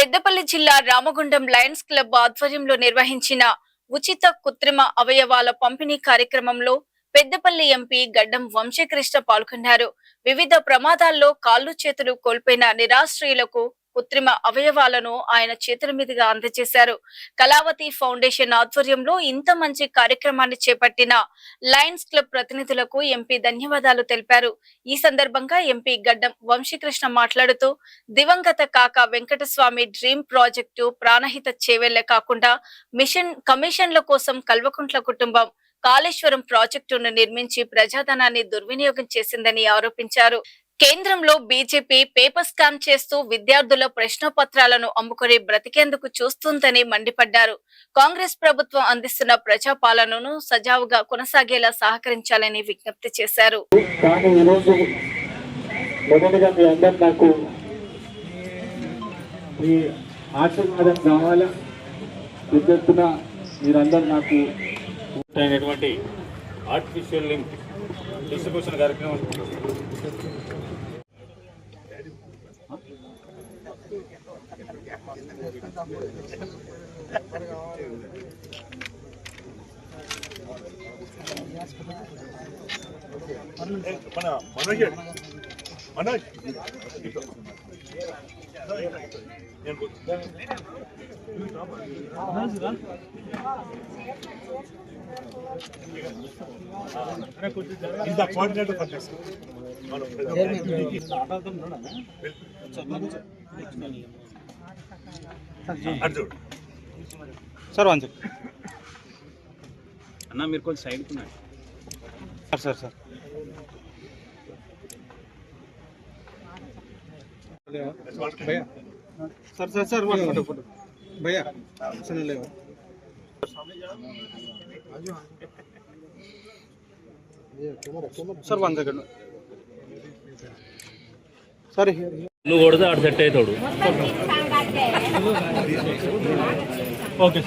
పెద్దపల్లి జిల్లా Ramagundam Lions club ఆధ్వర్యంలో నిర్వహించిన ఉచిత కృత్రిమ అవయవాల పంపిణీ కార్యక్రమంలో పెద్దపల్లి ఎంపీ గడ్డం వంశీకృష్ణ పాల్గొన్నారు. వివిధ ప్రమాదాల్లో కాళ్ళు చేతులు కోల్పోయిన నిరాశ్రయులకు కృత్రిమ అవయవాలను ఆయన చేతుల మీదుగా అందజేశారు. కళావతి ఫౌండేషన్ ఆధ్వర్యంలో ఇంత మంచి కార్యక్రమాన్ని చేపట్టిన లయన్స్ క్లబ్ ప్రతినిధులకు ఎంపీ ధన్యవాదాలు తెలిపారు. ఈ సందర్భంగా ఎంపీ గడ్డం వంశీకృష్ణ మాట్లాడుతూ దివంగత కాక వెంకటస్వామి డ్రీమ్ ప్రాజెక్టు ప్రాణహిత చేవెళ్లే కాకుండా కమిషన్ల కోసం కల్వకుంట్ల కుటుంబం కాళేశ్వరం ప్రాజెక్టును నిర్మించి ప్రజాధనాన్ని దుర్వినియోగం చేసిందని ఆరోపించారు. కేంద్రంలో బీజేపీ పేపర్ స్కామ్ చేస్తూ విద్యార్థుల ప్రశ్నపత్రాలను అమ్ముకుని బ్రతికేందుకు చూస్తుందని మండిపడ్డారు. కాంగ్రెస్ ప్రభుత్వం అందిస్తున్న ప్రజాపాలనను సజావుగా కొనసాగేలా సహకరించాలని విజ్ఞప్తి చేశారు. ఆర్టిఫిషియల్ లింక్ డిస్ట్రిబ్యూషన్ కార్యక్రమం Manoj is the coordinator for this. Sir one second अन्ना मेरे को साइड को ना सर सर भैया sir sir sir one photo photo भैया सुन ले सर वन सेकंड सर నువ్వు కొడితే ఆడు సెట్ అవుతాడు. Okay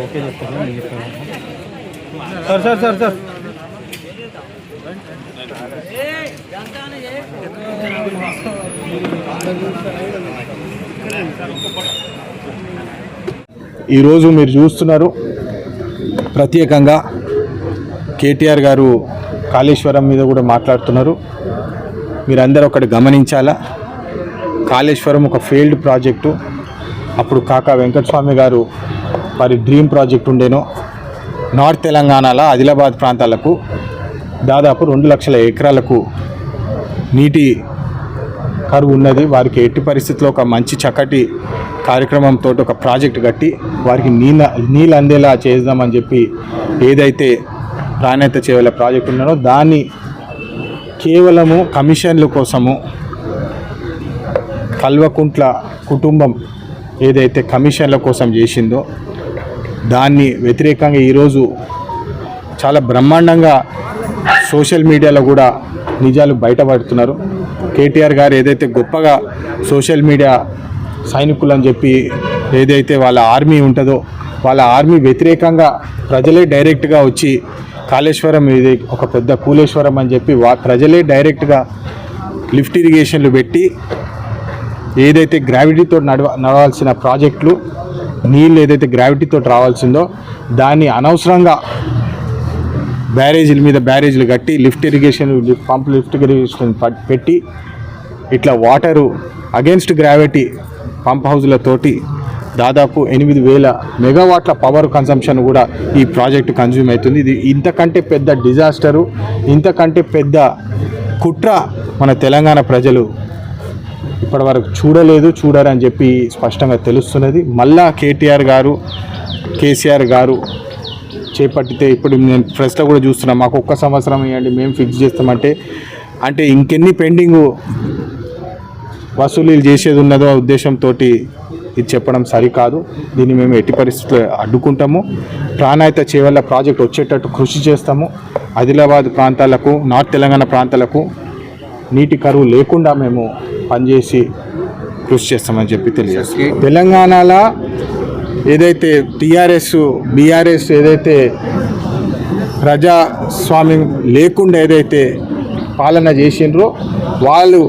okay sir sir sir sir ఈరోజు మీరు చూస్తున్నారు ప్రత్యేకంగా కేటీఆర్ గారు కాళేశ్వరం మీద కూడా మాట్లాడుతున్నారు. మీరందరూ ఒకటి గమనించాలా, కాళేశ్వరం ఒక ఫెయిల్డ్ ప్రాజెక్టు. అప్పుడు కాకా వెంకటస్వామి గారు వారి డ్రీమ్ ప్రాజెక్ట్ ఉండేనో నార్త్ తెలంగాణలో ఆదిలాబాద్ ప్రాంతాలకు దాదాపు 2 లక్షల ఎకరాలకు నీటి కరువు ఉన్నది. వారికి ఎట్టి పరిస్థితుల్లో ఒక మంచి చక్కటి కార్యక్రమంతో ఒక ప్రాజెక్ట్ కట్టి వారికి నీళ్ళు అందేలా చేద్దామని చెప్పి ఏదైతే ప్రాణహిత చేవెళ్ల ప్రాజెక్ట్ ఉన్నదో దాన్ని కేవలము కమిషన్ల కోసము కల్వకుంట్ల కుటుంబం ఏదైతే కమిషన్ల కోసం చేసిందో దాన్ని వ్యతిరేకంగా ఈరోజు చాలా బ్రహ్మాండంగా సోషల్ మీడియాలో కూడా నిజాలు బయటపడుతున్నారు. కేటీఆర్ గారు ఏదైతే గొప్పగా సోషల్ మీడియా సైనికులు అని చెప్పి ఏదైతే వాళ్ళ ఆర్మీ ఉంటుందో వాళ్ళ ఆర్మీ వ్యతిరేకంగా ప్రజలే డైరెక్ట్గా వచ్చి కాళేశ్వరం ఇది ఒక పెద్ద కూలేశ్వరం అని చెప్పి ప్రజలే డైరెక్ట్గా లిఫ్ట్ ఇరిగేషన్లు పెట్టి ఏదైతే గ్రావిటీతో నడవాల్సిన ప్రాజెక్టులు నీళ్ళు ఏదైతే గ్రావిటీతో రావాల్సిందో దాన్ని అనవసరంగా బ్యారేజీల మీద బ్యారేజీలు కట్టి లిఫ్ట్ ఇరిగేషన్ లిఫ్ట్ ఇరిగేషన్ పెట్టి ఇట్లా వాటరు అగెన్స్ట్ గ్రావిటీ పంప్ హౌజ్లతోటి దాదాపు 8,000 మెగావాట్ల పవర్ కన్సంప్షన్ కూడా ఈ ప్రాజెక్టు కన్జ్యూమ్ అవుతుంది. ఇది ఇంతకంటే పెద్ద డిజాస్టరు, ఇంతకంటే పెద్ద కుట్ర మన తెలంగాణ ప్రజలు ఇప్పటివరకు చూడరని చెప్పి స్పష్టంగా తెలుస్తున్నది. మళ్ళా కేటీఆర్ గారు కేసీఆర్ గారు చేపట్టితే ఇప్పుడు నేను ప్రెస్లో కూడా చూస్తున్నాను, మాకు 1 సంవత్సరం ఇవ్వండి మేము ఫిక్స్ చేస్తామంటే అంటే ఇంకెన్ని పెండింగ్ వసూలీలు చేసేది ఉన్నదో ఉద్దేశంతో ఇది చెప్పడం సరికాదు. దీన్ని మేము ఎట్టి పరిస్థితుల్లో అడ్డుకుంటాము. ప్రాణహిత చేవెళ్ల ప్రాజెక్ట్ వచ్చేటట్టు కృషి చేస్తాము. ఆదిలాబాద్ ప్రాంతాలకు నార్త్ తెలంగాణ ప్రాంతాలకు నీటి కరువు లేకుండా మేము పనిచేసి కృషి చేస్తామని చెప్పి తెలియజేస్తాం. తెలంగాణలో ఏదైతే టీఆర్ఎస్ బీఆర్ఎస్ ఏదైతే ప్రజాస్వామ్యం లేకుండా ఏదైతే పాలన చేసిండ్రో వాళ్ళు